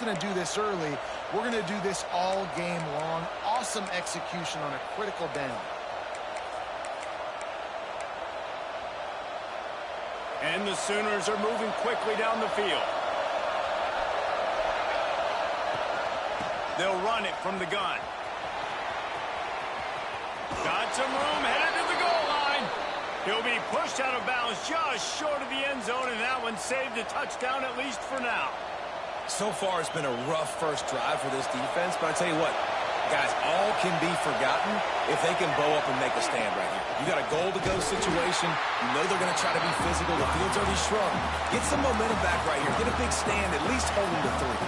Going to do this early. We're going to do this all game long. Awesome execution on a critical down. And the Sooners are moving quickly down the field. They'll run it from the gun. Got some room, headed to the goal line. He'll be pushed out of bounds just short of the end zone, and that one saved a touchdown at least for now. So far, it's been a rough first drive for this defense, but I tell you what, guys, all can be forgotten if they can bow up and make a stand right here. You got a goal-to-go situation. You know they're going to try to be physical. The field's already shrunk. Get some momentum back right here. Get a big stand. At least hold them to 3.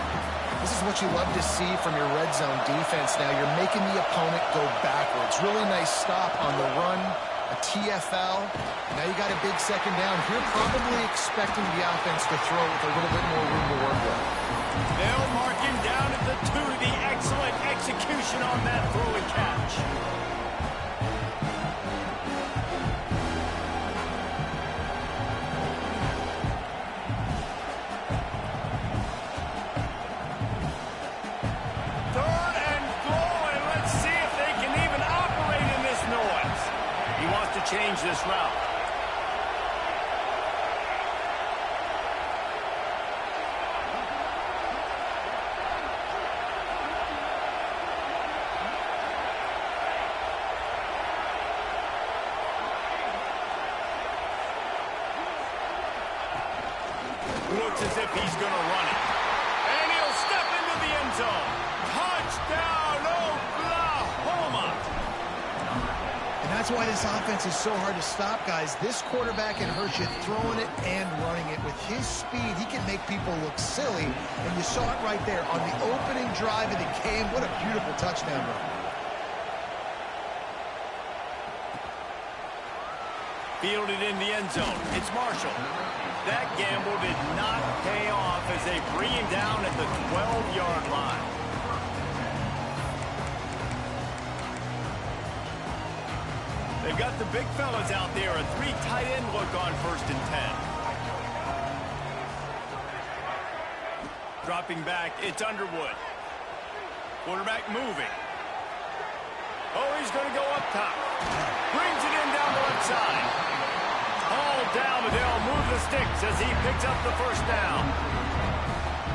This is what you love to see from your red zone defense now. You're making the opponent go backwards. Really nice stop on the run, a TFL. Now you got a big second down. You're probably expecting the offense to throw with a little bit more room to work with. They'll mark him down at the 2. The excellent execution on that throw and catch. Third and goal, and let's see if they can even operate in this noise. He wants to change this route. Looks as if he's going to run it. And he'll step into the end zone. Touchdown, Oklahoma! And that's why this offense is so hard to stop, guys. This quarterback can hurt you throwing it and running it. With his speed, he can make people look silly. And you saw it right there on the opening drive of the game. What a beautiful touchdown run. Fielded in the end zone. It's Marshall. That gamble did not pay off as they bring him down at the 12-yard line. They've got the big fellas out there. A 3 tight end look on 1st and 10. Dropping back, it's Underwood. Quarterback moving. Oh, he's going to go up top. Brings it in down the left side. All down, but they'll move the sticks as he picks up the first down.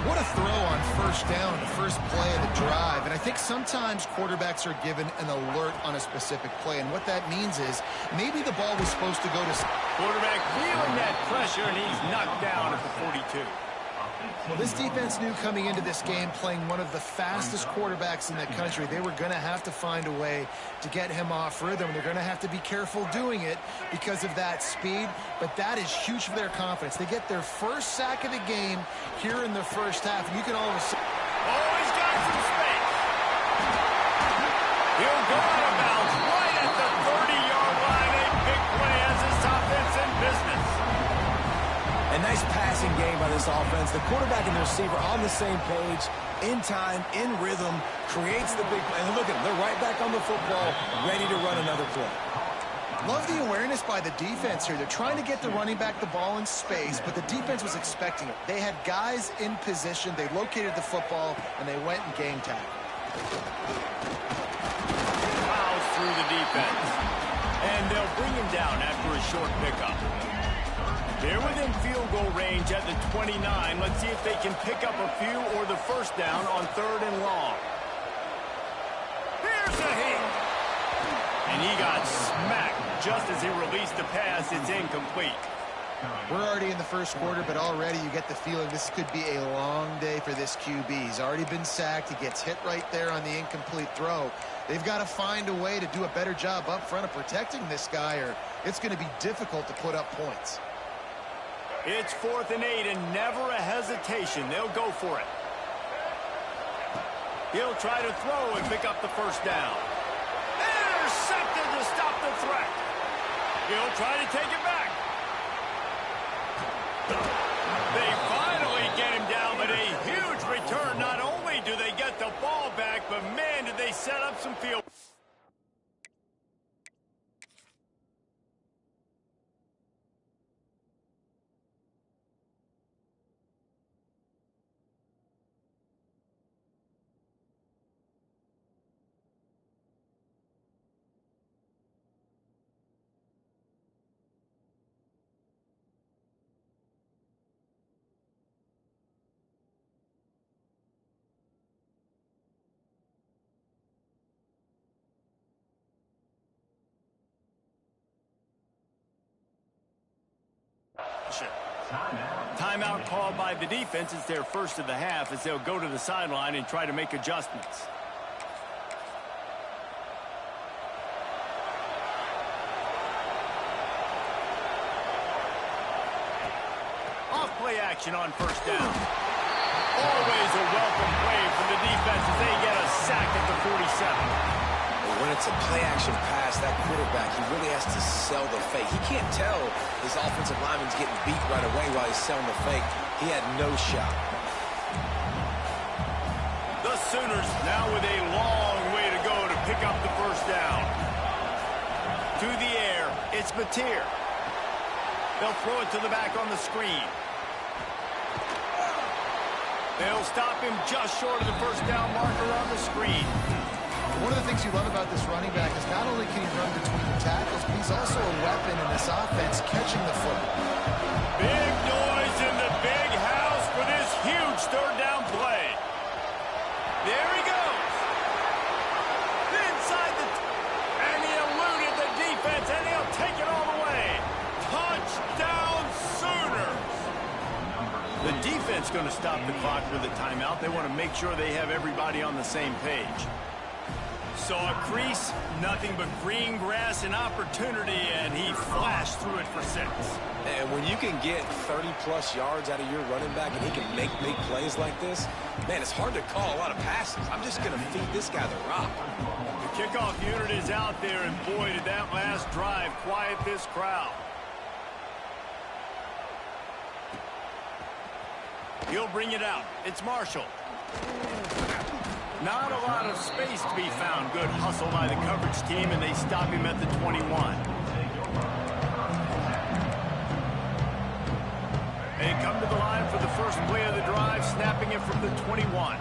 What a throw on first down, the first play of the drive. And I think sometimes quarterbacks are given an alert on a specific play. And what that means is maybe the ball was supposed to go to... Quarterback feeling that pressure, and he's knocked down at the 42. Well, this defense knew coming into this game, playing one of the fastest quarterbacks in the country, they were going to have to find a way to get him off rhythm. They're going to have to be careful doing it because of that speed, but that is huge for their confidence. They get their first sack of the game here in the first half, and you can all of a sudden... Oh, he's got some space. He'll go out of bounds right at the 30-yard line. A big play as this offense in business. A nice passing game by this offense. The quarterback and the receiver on the same page, in time, in rhythm, creates the big play. And look at them. They're right back on the football, ready to run another play. Love the awareness by the defense here. They're trying to get the running back the ball in space, but the defense was expecting it. They had guys in position. They located the football, and they went and game tackle. Fouls through the defense. And they'll bring him down after a short pickup. They're within field goal range at the 29. Let's see if they can pick up a few or the first down on 3rd and long. Here's a hit. And he got smacked just as he released the pass. It's incomplete. We're already in the first quarter, but already you get the feeling this could be a long day for this QB. He's already been sacked. He gets hit right there on the incomplete throw. They've got to find a way to do a better job up front of protecting this guy, or it's going to be difficult to put up points. It's 4th and 8 and never a hesitation. They'll go for it. He'll try to throw and pick up the first down. Intercepted to stop the threat. He'll try to take it back. They finally get him down, but a huge return. Not only do they get the ball back, but man, did they set up some field. action. Timeout called by the defense. It's their first of the half as they'll go to the sideline and try to make adjustments. Off-play action on first down. Always a welcome play from the defense as they get a sack at the 47. When it's a play-action pass, that quarterback, he really has to sell the fake. He can't tell his offensive lineman's getting beat right away while he's selling the fake. He had no shot. The Sooners now with a long way to go to pick up the first down. To the air, it's Mateer. They'll throw it to the back on the screen. They'll stop him just short of the first down marker on the screen. One of the things you love about this running back is not only can he run between the tackles, but he's also a weapon in this offense, catching the football. Big noise in the big house for this huge third down play. There he goes. Inside and he eluded the defense, and he'll take it all the way. Touchdown Sooners. The defense going to stop the clock with a timeout. They want to make sure they have everybody on the same page. So a crease, nothing but green grass and opportunity, and he flashed through it for 6. And when you can get 30-plus yards out of your running back and he can make big plays like this, man, it's hard to call a lot of passes. I'm just going to feed this guy the rock. The kickoff unit is out there, and boy, did that last drive quiet this crowd. He'll bring it out. It's Marshall. Not a lot of space to be found. Good hustle by the coverage team, and they stop him at the 21. They come to the line for the first play of the drive, snapping it from the 21.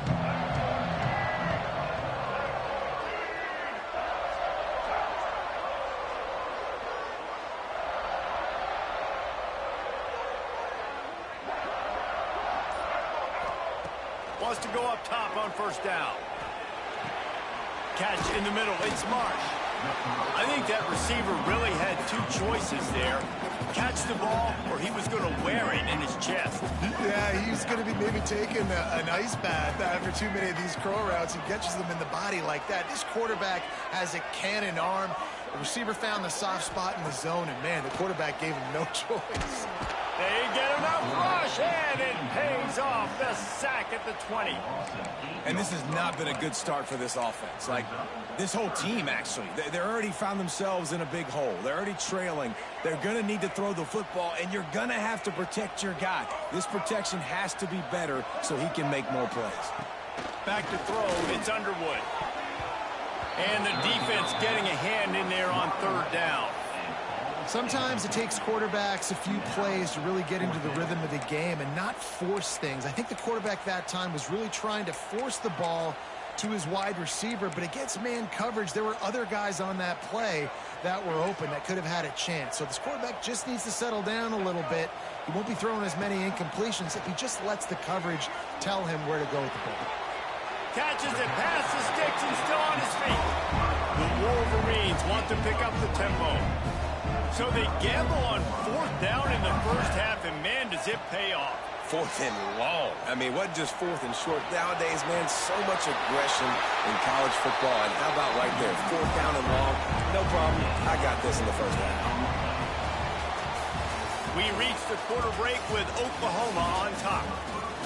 Wants to go up top on first down. Catch in the middle. It's Marsh. I think that receiver really had 2 choices there. Catch the ball, or he was going to wear it in his chest. Yeah, he's going to be maybe taking an ice bath after too many of these curl routes. He catches them in the body like that. This quarterback has a cannon arm. The receiver found the soft spot in the zone, and, man, the quarterback gave him no choice. They get enough rush, and it pays off. The sack at the 20. And this has not been a good start for this offense. Like, this whole team, actually. They're already found themselves in a big hole. They're already trailing. They're going to need to throw the football, and you're going to have to protect your guy. This protection has to be better so he can make more plays. Back to throw. It's Underwood. And the defense getting a hand in there on third down. Sometimes it takes quarterbacks a few plays to really get into the rhythm of the game and not force things. I think the quarterback that time was really trying to force the ball to his wide receiver, but against man coverage, there were other guys on that play that were open that could have had a chance. So this quarterback just needs to settle down a little bit. He won't be throwing as many incompletions if he just lets the coverage tell him where to go with the ball. Catches it past the sticks and still on his feet. The Wolverines want to pick up the tempo. So they gamble on fourth down in the first half, and, man, does it pay off. Fourth and long. I mean, what just fourth and short? Nowadays, man, so much aggression in college football. And how about right there? Fourth down and long. No problem. I got this in the first half. We reach the quarter break with Oklahoma on top.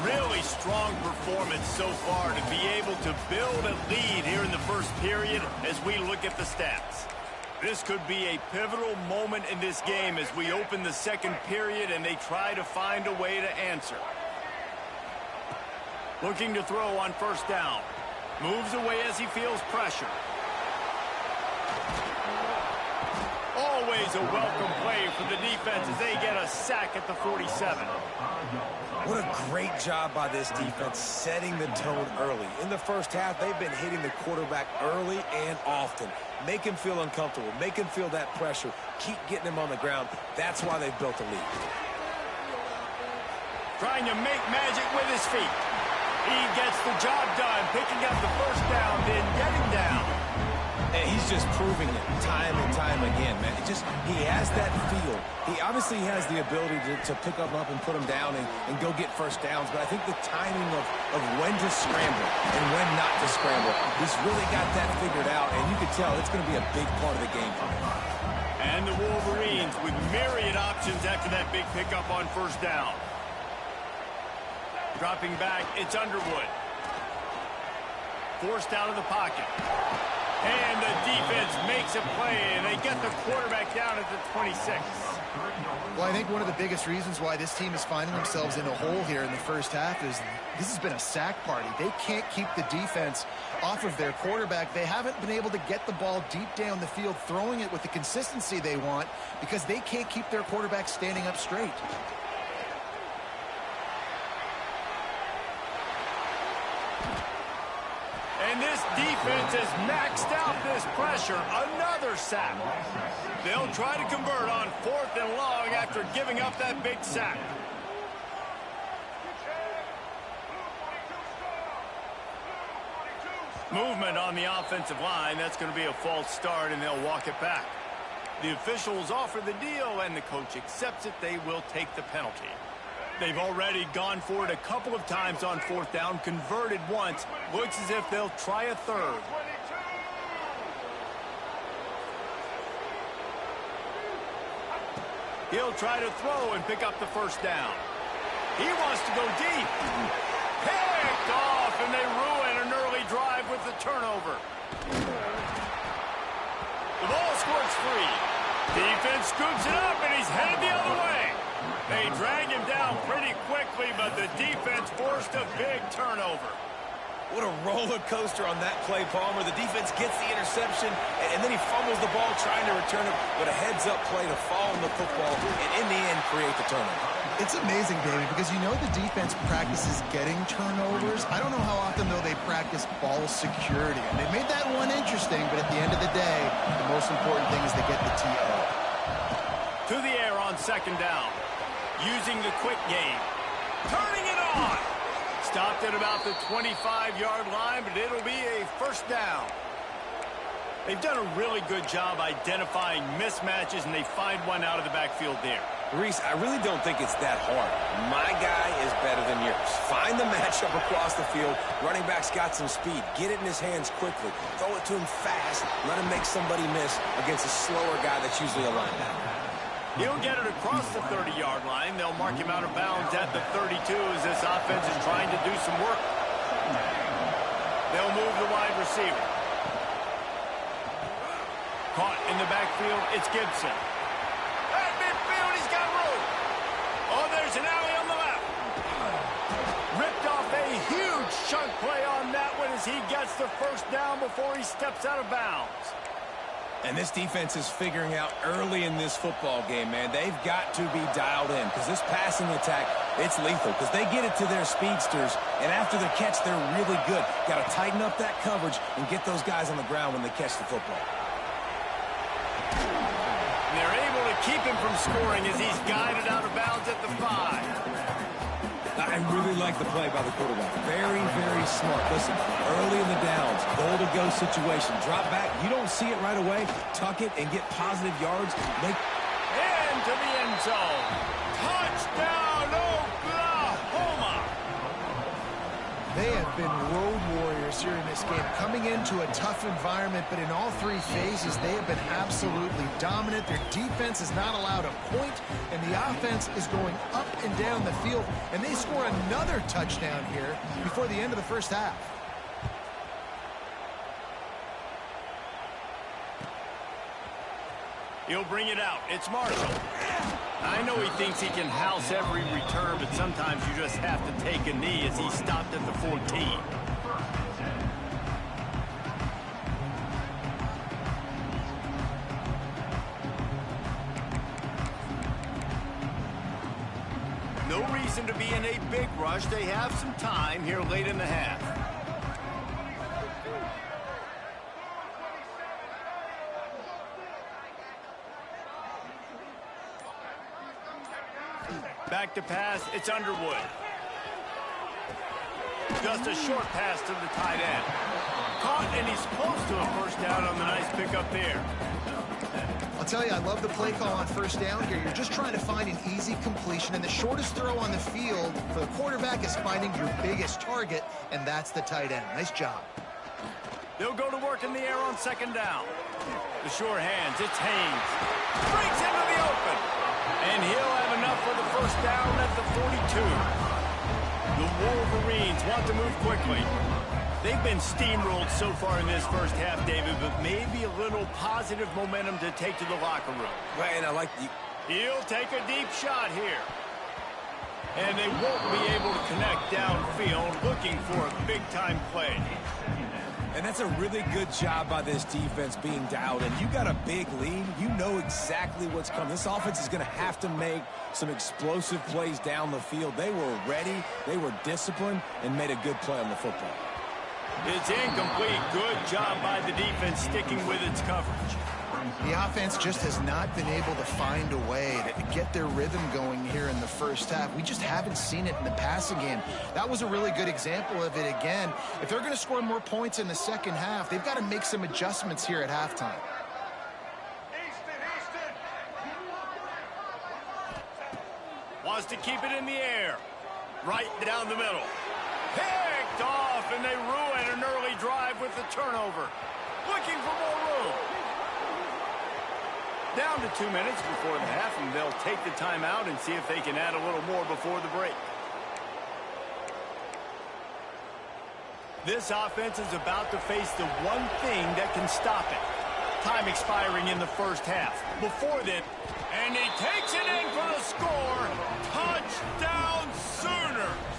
Really strong performance so far to be able to build a lead here in the first period as we look at the stats. This could be a pivotal moment in this game as we open the second period and they try to find a way to answer. Looking to throw on first down. Moves away as he feels pressure. Always a welcome play for the defense as they get a sack at the 47. What a great job by this defense setting the tone early. In the first half, they've been hitting the quarterback early and often. Make him feel uncomfortable. Make him feel that pressure. Keep getting him on the ground. That's why they've built a lead. Trying to make magic with his feet. He gets the job done, picking up the first down, then getting down. And he's just proving it time and time again, man. He has that feel. He obviously has the ability to pick up and put him down and go get first downs, but I think the timing of when to scramble and when not to scramble, he's really got that figured out, and you can tell it's going to be a big part of the game for him. And the Wolverines with myriad options after that big pickup on first down. Dropping back, it's Underwood. Forced out of the pocket. And the defense makes a play, and they get the quarterback down at the 26. Well, I think one of the biggest reasons why this team is finding themselves in a hole here in the first half is this has been a sack party. They can't keep the defense off of their quarterback. They haven't been able to get the ball deep down the field, throwing it with the consistency they want because they can't keep their quarterback standing up straight. And this defense has maxed out this pressure. Another sack. They'll try to convert on 4th and long after giving up that big sack. Movement on the offensive line. That's going to be a false start, and they'll walk it back. The officials offer the deal, and the coach accepts it. They will take the penalty. They've already gone for it a couple of times on 4th down, converted once. Looks as if they'll try a third. He'll try to throw and pick up the first down. He wants to go deep. Picked off, and they ruin an early drive with the turnover. The ball squirts free. Defense scoops it up, and he's headed the other way. They drag him down pretty quickly, but the defense forced a big turnover. What a roller coaster on that play, Palmer. The defense gets the interception, and then he fumbles the ball trying to return it with a heads-up play to fall on the football, and in the end, create the turnover. It's amazing, David, because you know the defense practices getting turnovers. I don't know how often, though, they practice ball security. And they made that one interesting, but at the end of the day, the most important thing is they get the TO. To the air on 2nd down. Using the quick game. Turning it on. Stopped at about the 25-yard line, but it'll be a first down. They've done a really good job identifying mismatches, and they find one out of the backfield there. Reese, I really don't think it's that hard. My guy is better than yours. Find the matchup across the field. Running back's got some speed. Get it in his hands quickly. Throw it to him fast. Let him make somebody miss against a slower guy that's usually a linebacker. He'll get it across the 30-yard line. They'll mark him out of bounds at the 32 as this offense is trying to do some work. They'll move the wide receiver. Caught in the backfield, it's Gibson. At midfield, he's got room. Oh, there's an alley on the left. Ripped off a huge chunk play on that one as he gets the first down before he steps out of bounds. And this defense is figuring out early in this football game, man. They've got to be dialed in because this passing attack, it's lethal because they get it to their speedsters, and after the catch, they're really good. Got to tighten up that coverage and get those guys on the ground when they catch the football. They're able to keep him from scoring as he's guided out of bounds at the 5. I really like the play by the quarterback. Very, very smart. Listen, early in the downs, goal-to-go situation. Drop back. You don't see it right away. Tuck it and get positive yards. Into the end zone. Touchdown, Oklahoma! They have been road warriors here in this game, coming into a tough environment, but in all 3 phases, they have been absolutely dominant. Their defense is not allowed a point, and the offense is going up and down the field, and they score another touchdown here before the end of the first half. He'll bring it out. It's Marshall. I know he thinks he can house every return, but sometimes you just have to take a knee as he stopped at the 14. No reason to be in a big rush. They have some time here late in the half. Back to pass, it's Underwood. Just a short pass to the tight end. Caught, and he's close to a first down on the nice pickup there. I'll tell you, I love the play call on first down here. You're just trying to find an easy completion, and the shortest throw on the field for the quarterback is finding your biggest target, and that's the tight end. Nice job. They'll go to work in the air on second down. The sure hands, it's Haynes. Breaks into the open. And he'll have enough for the first down at the 42. The Wolverines want to move quickly. They've been steamrolled so far in this first half, David, but maybe a little positive momentum to take to the locker room. Right, and I like the... He'll take a deep shot here. And they won't be able to connect downfield, looking for a big-time play. And that's a really good job by this defense being dialed in. You got a big lead. You know exactly what's coming. This offense is going to have to make some explosive plays down the field. They were ready, they were disciplined, and made a good play on the football. It's incomplete. Good job by the defense sticking with its coverage. The offense just has not been able to find a way to get their rhythm going here in the first half. We just haven't seen it in the passing game. That was a really good example of it again. If they're going to score more points in the second half, they've got to make some adjustments here at halftime. Wants to keep it in the air. Right down the middle. Picked off, and they ruin an early drive with the turnover. Looking for more room. Down to 2 minutes before the half, and they'll take the timeout and see if they can add a little more before the break. This offense is about to face the one thing that can stop it. Time expiring in the first half. Before then, and he takes it in for the score. Touchdown Sooners!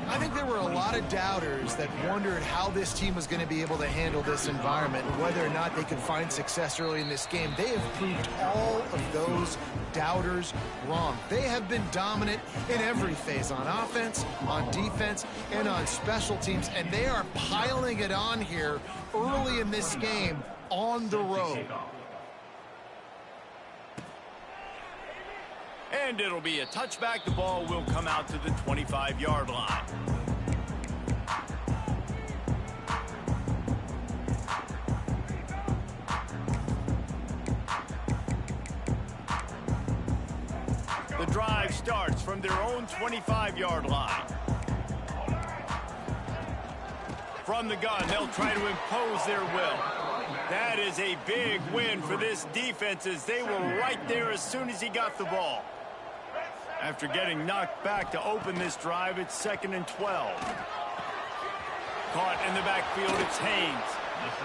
I think there were a lot of doubters that wondered how this team was going to be able to handle this environment and whether or not they could find success early in this game. They have proved all of those doubters wrong. They have been dominant in every phase, on offense, on defense, and on special teams, and they are piling it on here early in this game on the road. And it'll be a touchback. The ball will come out to the 25-yard line. The drive starts from their own 25-yard line. From the gun, they'll try to impose their will. That is a big win for this defense, as they were right there as soon as he got the ball. After getting knocked back to open this drive, it's 2nd and 12. Caught in the backfield, it's Haynes.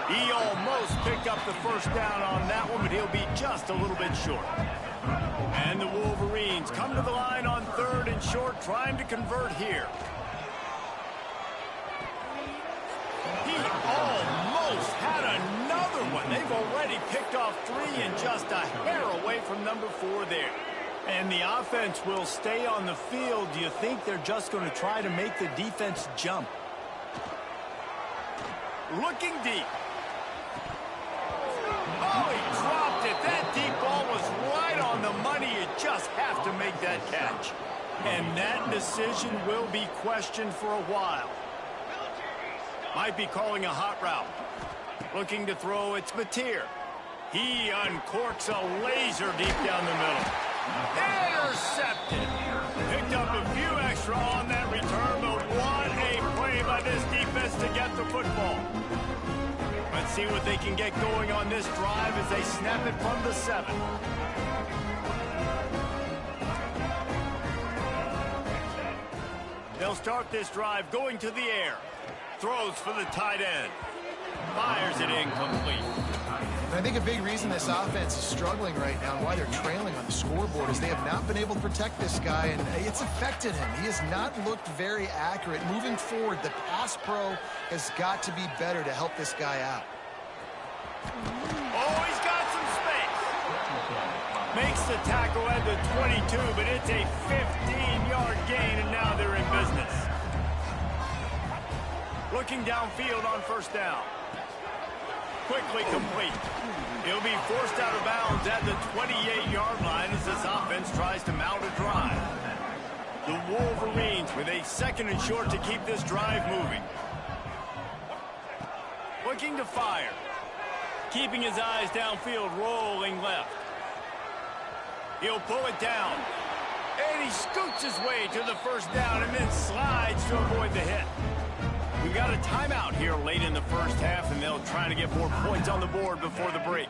He almost picked up the first down on that one, but he'll be just a little bit short. And the Wolverines come to the line on 3rd and short, trying to convert here. He almost had another one. They've already picked off 3 and just a hair away from number 4 there. And the offense will stay on the field. Do you think they're just going to try to make the defense jump? Looking deep. Oh, he dropped it. That deep ball was right on the money. You just have to make that catch. And that decision will be questioned for a while. Might be calling a hot route. Looking to throw, it's Mateer. He uncorks a laser deep down the middle. Intercepted. Picked up a few extra on that return, but what a play by this defense to get the football. Let's see what they can get going on this drive as they snap it from the 7. They'll start this drive going to the air. Throws for the tight end. Fires it incomplete. I think a big reason this offense is struggling right now and why they're trailing on the scoreboard is they have not been able to protect this guy, and it's affected him. He has not looked very accurate. Moving forward, the pass pro has got to be better to help this guy out. Oh, he's got some space. Makes the tackle at the 22, but it's a 15-yard gain, and now they're in business. Looking downfield on first down. Quickly complete. He'll be forced out of bounds at the 28-yard line as this offense tries to mount a drive. The Wolverines with a 2nd and short to keep this drive moving. Looking to fire. Keeping his eyes downfield, rolling left. He'll pull it down. And he scoots his way to the first down and then slides to avoid the hit. We've got a timeout here late in the first half, and they'll try to get more points on the board before the break.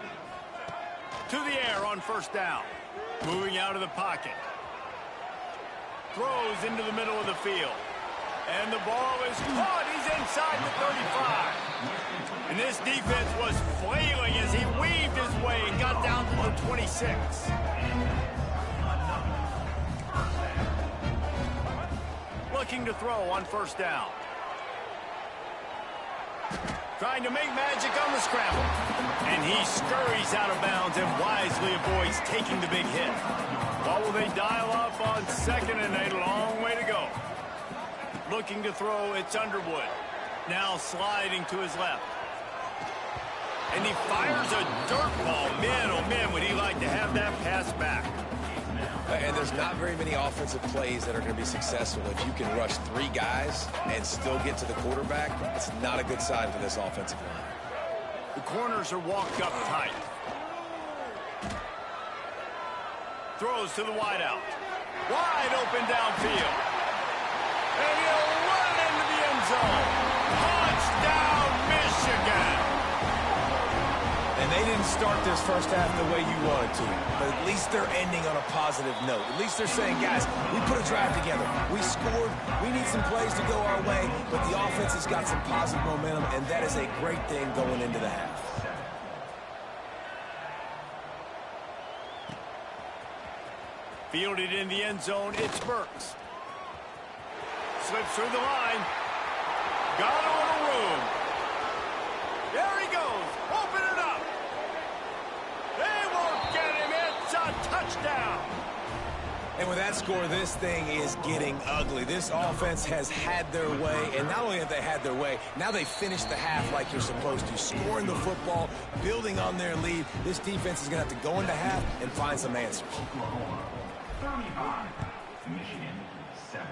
To the air on first down. Moving out of the pocket. Throws into the middle of the field. And the ball is caught. He's inside the 35. And this defense was flailing as he weaved his way and got down to the 26. Looking to throw on first down. Trying to make magic on the scramble. And he scurries out of bounds and wisely avoids taking the big hit. What will they dial up on 2nd and a long way to go? Looking to throw, it's Underwood. Now sliding to his left. And he fires a dirt ball. Man, oh man, would he like to have that pass back. And there's not very many offensive plays that are going to be successful if you can rush 3 guys and still get to the quarterback. It's not a good sign for this offensive line. The corners are walked up tight. Throws to the wideout. Wide open downfield. And he'll run into the end zone. Touchdown, Michigan. And they didn't start this first half the way you wanted to, but at least they're ending on a positive note. At least they're saying, guys, we put a drive together. We scored. We need some plays to go our way, but the offense has got some positive momentum, and that is a great thing going into the half. Fielded in the end zone, it's Burks. Slips through the line. Got a little room. There he goes. Open it up. They won't get him. It's a touchdown. And with that score, this thing is getting ugly. This offense has had their way, and not only have they had their way, now they finished the half like you're supposed to, scoring the football, building on their lead. This defense is going to have to go into half and find some answers. 35, Michigan 7.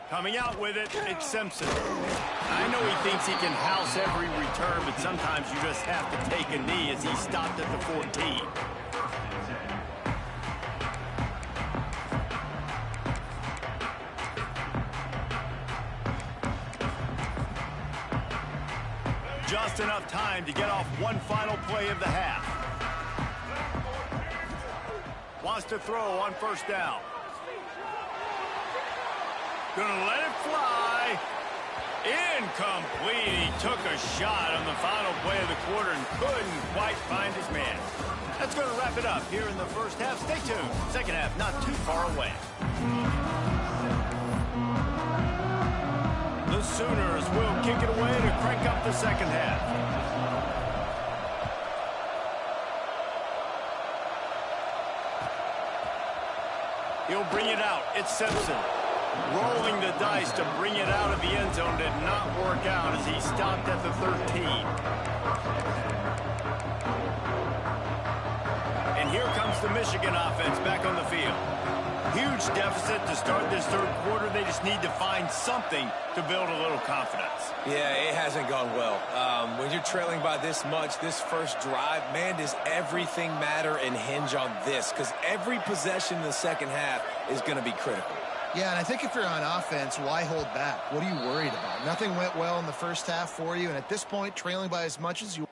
Coming out with it, it's Simpson. I know he thinks he can house every return, but sometimes you just have to take a knee as he stopped at the 14. Just enough time to get off one final play of the half. Wants to throw on first down. Gonna let it fly. Incomplete. He took a shot on the final play of the quarter and couldn't quite find his man. That's going to wrap it up here in the first half. Stay tuned. Second half not too far away. The Sooners will kick it away to crank up the second half. He'll bring it out. It's Simpson. Rolling the dice to bring it out of the end zone did not work out as he stopped at the 13. And here comes the Michigan offense back on the field. Huge deficit to start this third quarter. They just need to find something to build a little confidence. Yeah, it hasn't gone well. When you're trailing by this much, this first drive, man, does everything matter and hinge on this? Because every possession in the second half is going to be critical. Yeah, and I think if you're on offense, why hold back? What are you worried about? Nothing went well in the first half for you, and at this point, trailing by as much as you